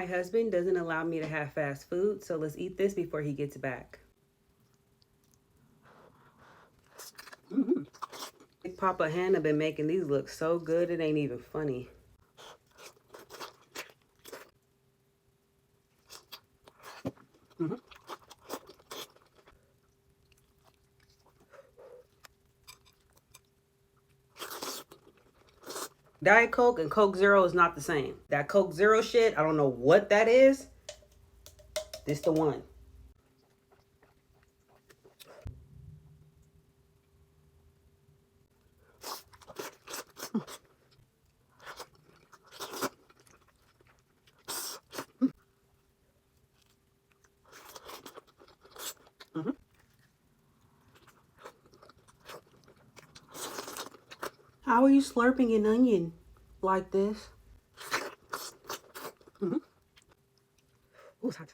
My husband doesn't allow me to have fast food, so let's eat this before he gets back. Big Papa Hannah been making these look so good it ain't even funny. Diet Coke and Coke Zero is not the same. That Coke Zero shit, I don't know what that is. This the one. How are you slurping an onion like this? Ooh, it's hot.